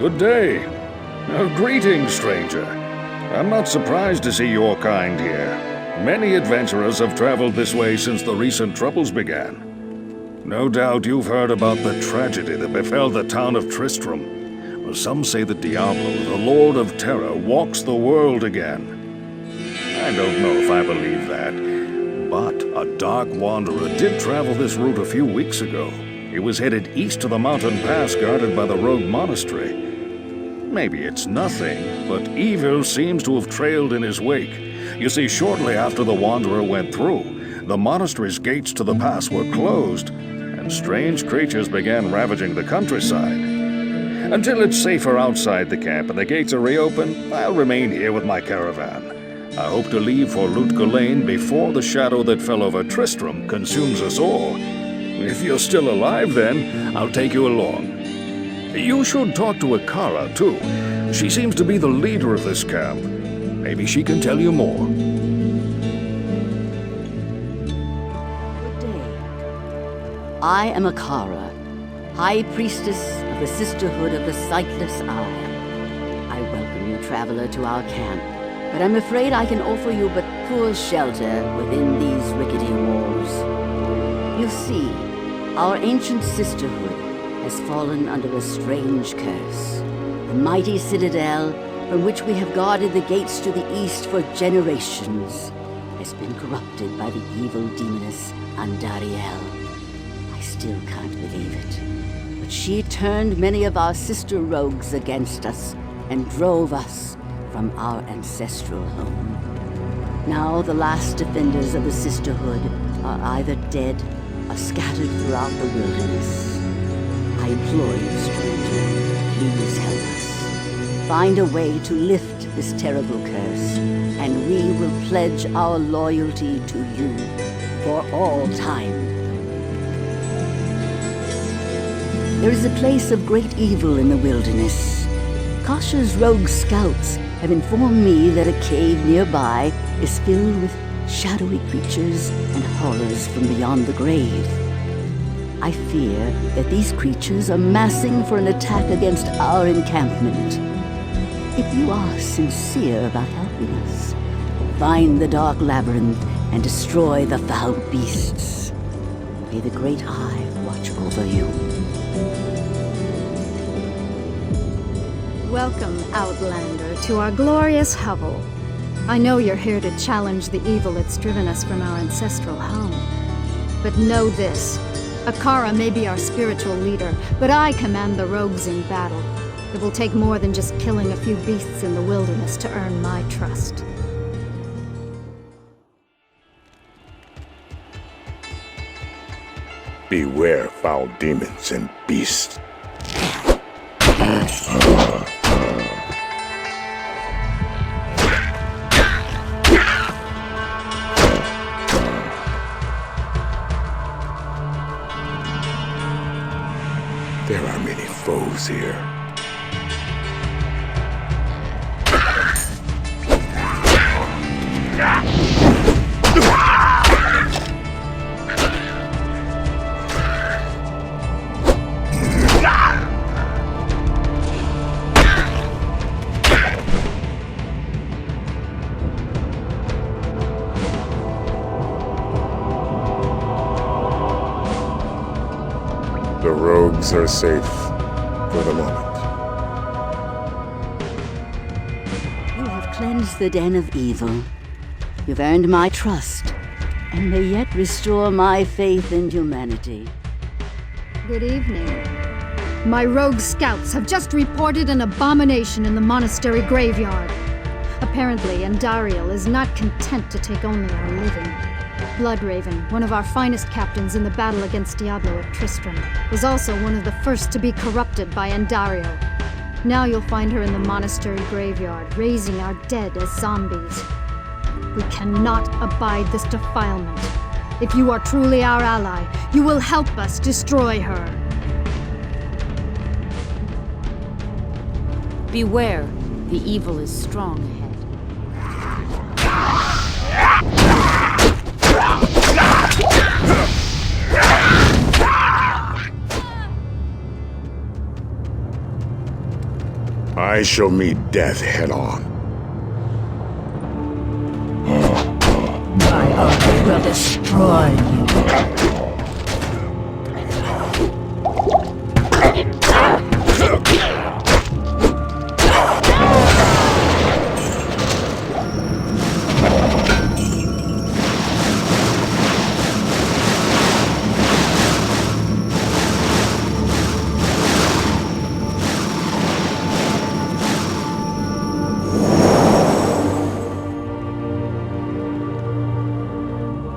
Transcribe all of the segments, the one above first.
Good day. Greetings, stranger. I'm not surprised to see your kind here. Many adventurers have traveled this way since the recent troubles began. No doubt you've heard about the tragedy that befell the town of Tristram. Well, some say that Diablo, the Lord of Terror, walks the world again. I don't know if I believe that, but a dark wanderer did travel this route a few weeks ago. He was headed east to the mountain pass guarded by the rogue monastery. Maybe it's nothing, but evil seems to have trailed in his wake. You see, shortly after the wanderer went through, the monastery's gates to the pass were closed, and strange creatures began ravaging the countryside. Until it's safer outside the camp and the gates are reopened, I'll remain here with my caravan. I hope to leave for Lane before the shadow that fell over Tristram consumes us all. If you're still alive then, I'll take you along. You should talk to Akara, too. She seems to be the leader of this camp. Maybe she can tell you more. Good day. I am Akara, High Priestess of the Sisterhood of the Sightless Eye. I welcome you, traveler, to our camp, but I'm afraid I can offer you but poor shelter within these rickety walls. You see, our ancient sisterhood has fallen under a strange curse. The mighty citadel, from which we have guarded the gates to the east for generations, has been corrupted by the evil demoness Andariel. I still can't believe it, but she turned many of our sister rogues against us and drove us from our ancestral home. Now the last defenders of the sisterhood are either dead or scattered throughout the wilderness. I implore you, stranger, please help us. Find a way to lift this terrible curse, and we will pledge our loyalty to you for all time. There is a place of great evil in the wilderness. Kashya's rogue scouts have informed me that a cave nearby is filled with shadowy creatures and horrors from beyond the grave. I fear that these creatures are massing for an attack against our encampment. If you are sincere about helping us, find the dark labyrinth and destroy the foul beasts. May the Great Eye watch over you. Welcome, Outlander, to our glorious hovel. I know you're here to challenge the evil that's driven us from our ancestral home. But know this, Akara may be our spiritual leader, but I command the rogues in battle. It will take more than just killing a few beasts in the wilderness to earn my trust. Beware foul demons and beasts. There are many foes here. The rogues are safe for the moment. You have cleansed the den of evil. You've earned my trust, and may yet restore my faith in humanity. Good evening. My rogue scouts have just reported an abomination in the monastery graveyard. Apparently, Andariel is not content to take only our living. Bloodraven, one of our finest captains in the battle against Diablo at Tristram, was also one of the first to be corrupted by Andariel. Now you'll find her in the monastery graveyard, raising our dead as zombies. We cannot abide this defilement. If you are truly our ally, you will help us destroy her. Beware, the evil is strong ahead. I shall meet death head-on. My army will destroy you.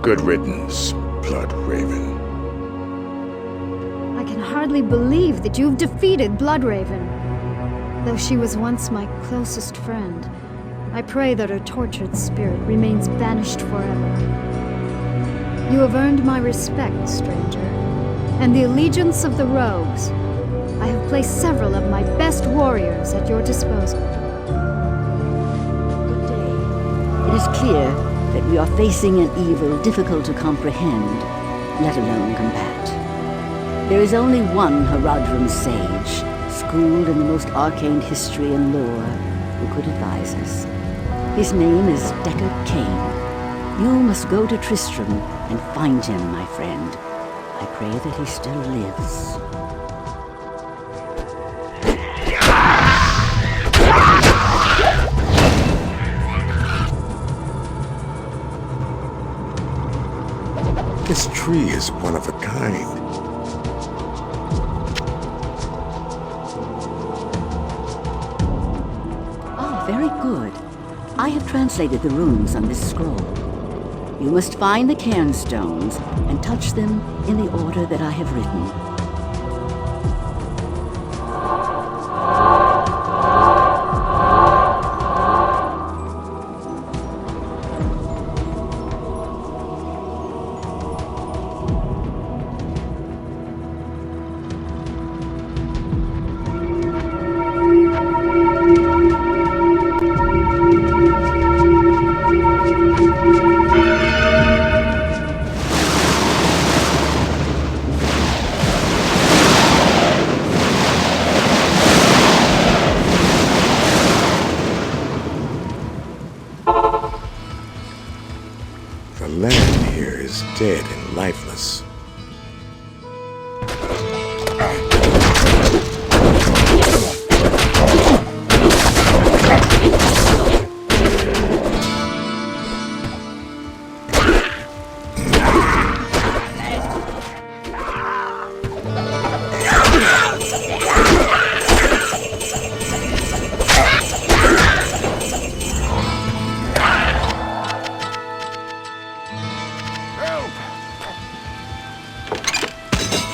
Good riddance, Blood Raven. I can hardly believe that you've defeated Bloodraven. Though she was once my closest friend, I pray that her tortured spirit remains banished forever. You have earned my respect, stranger, and the allegiance of the rogues. I have placed several of my best warriors at your disposal. Good day. It is clear that we are facing an evil difficult to comprehend, let alone combat. There is only one Haradrim sage, schooled in the most arcane history and lore, who could advise us. His name is Deckard Cain. You must go to Tristram and find him, my friend. I pray that he still lives. This tree is one of a kind. Ah, very good. I have translated the runes on this scroll. You must find the cairnstones and touch them in the order that I have written. The land here is dead and lifeless.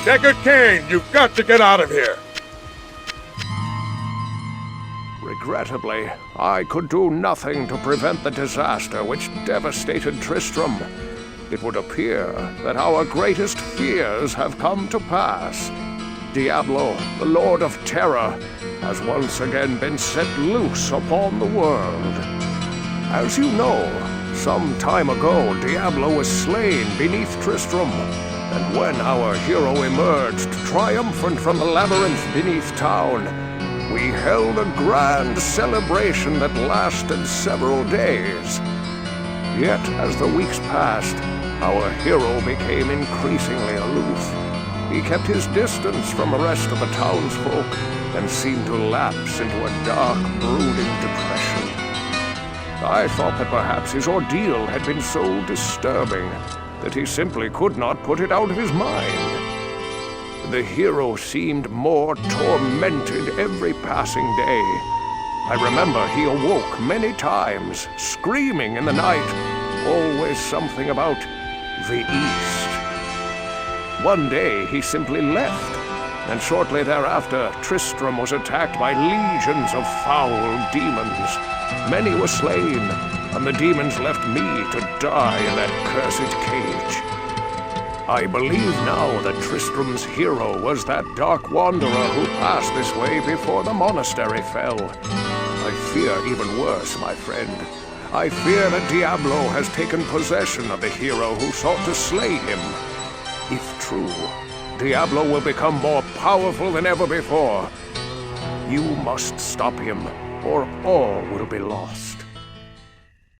Deckard Cain, you've got to get out of here! Regrettably, I could do nothing to prevent the disaster which devastated Tristram. It would appear that our greatest fears have come to pass. Diablo, the Lord of Terror, has once again been set loose upon the world. As you know, some time ago, Diablo was slain beneath Tristram, and when our hero emerged triumphant from the labyrinth beneath town, we held a grand celebration that lasted several days. Yet, as the weeks passed, our hero became increasingly aloof. He kept his distance from the rest of the townsfolk and seemed to lapse into a dark, brooding depression. I thought that perhaps his ordeal had been so disturbing that he simply could not put it out of his mind. The hero seemed more tormented every passing day. I remember he awoke many times, screaming in the night, always something about the East. One day he simply left, and shortly thereafter Tristram was attacked by legions of foul demons. Many were slain, and the demons left me to die in that cursed cage. I believe now that Tristram's hero was that dark wanderer who passed this way before the monastery fell. I fear even worse, my friend. I fear that Diablo has taken possession of the hero who sought to slay him. If true, Diablo will become more powerful than ever before. You must stop him, or all will be lost.